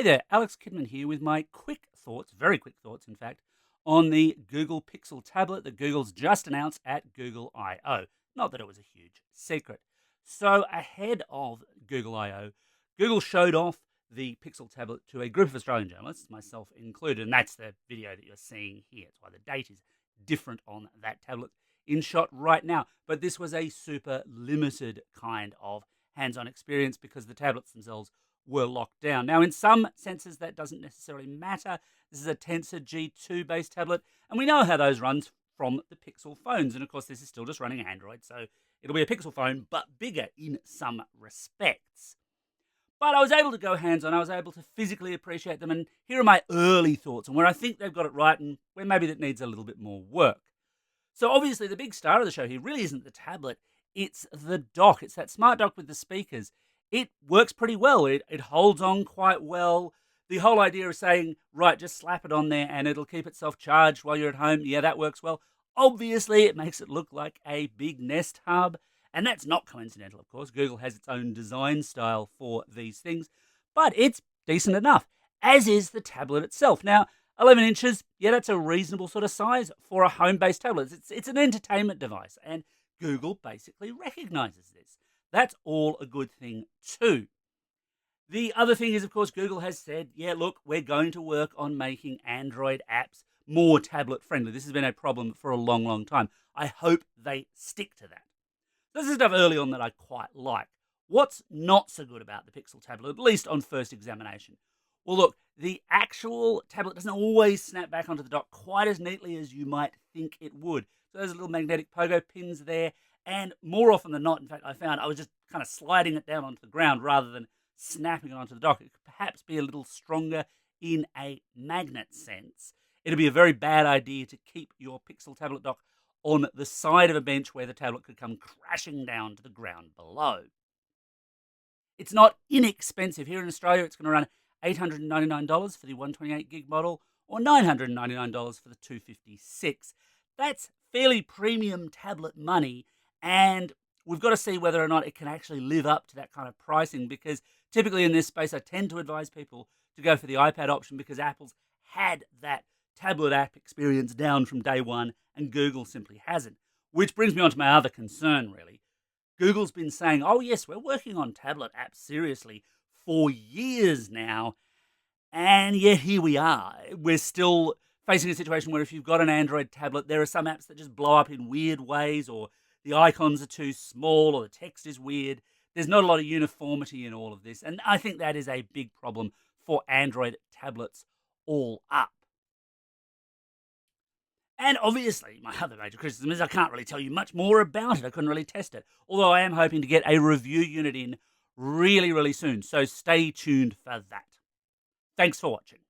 Hey there, Alex Kidman here with my quick thoughts, very quick thoughts in fact, on the Google Pixel tablet that Google's just announced at Google I/O. Not that it was a huge secret. So ahead of Google I/O, Google showed off the Pixel tablet to a group of Australian journalists, myself included, and that's the video that you're seeing here. That's why the date is different on that tablet in shot right now. But this was a super limited kind of hands-on experience because the tablets themselves were locked down. Now, in some senses, that doesn't necessarily matter. This is a Tensor G2 based tablet, and we know how those run from the Pixel phones. And of course, this is still just running Android, so it'll be a Pixel phone, but bigger in some respects. But I was able to go hands-on. I was able to physically appreciate them, and here are my early thoughts on where I think they've got it right and where maybe that needs a little bit more work. So obviously, the big star of the show here really isn't the tablet. It's the dock. It's that smart dock with the speakers. It works pretty well. It holds on quite well. The whole idea of saying, right, just slap it on there and it'll keep itself charged while you're at home, yeah, that works well. Obviously, it makes it look like a big Nest Hub, and that's not coincidental, of course. Google has its own design style for these things, but it's decent enough, as is the tablet itself. Now, 11 inches, yeah, that's a reasonable sort of size for a home-based tablet. It's an entertainment device, and Google basically recognizes this. That's all a good thing too. The other thing is, of course, Google has said, yeah, look, we're going to work on making Android apps more tablet friendly. This has been a problem for a long, long time. I hope they stick to that. This is stuff early on that I quite like. What's not so good about the Pixel tablet, at least on first examination? Well, look, the actual tablet doesn't always snap back onto the dock quite as neatly as you might think it would. So there's little magnetic pogo pins there. And more often than not, in fact, I found I was just kind of sliding it down onto the ground rather than snapping it onto the dock. It could perhaps be a little stronger in a magnet sense. It'd be a very bad idea to keep your Pixel tablet dock on the side of a bench where the tablet could come crashing down to the ground below. It's not inexpensive. Here in Australia, it's going to run $899 for the 128 gig model or $999 for the 256. That's fairly premium tablet money. And we've got to see whether or not it can actually live up to that kind of pricing, because typically in this space, I tend to advise people to go for the iPad option because Apple's had that tablet app experience down from day one and Google simply hasn't. Which brings me on to my other concern, really. Google's been saying, oh yes, we're working on tablet apps seriously for years now. And yet here we are. We're still facing a situation where if you've got an Android tablet, there are some apps that just blow up in weird ways, or the icons are too small, or the text is weird. There's not a lot of uniformity in all of this, and I think that is a big problem for Android tablets all up. And obviously, my other major criticism is I can't really tell you much more about it. I couldn't really test it, although I am hoping to get a review unit in really, really soon, so stay tuned for that. Thanks for watching.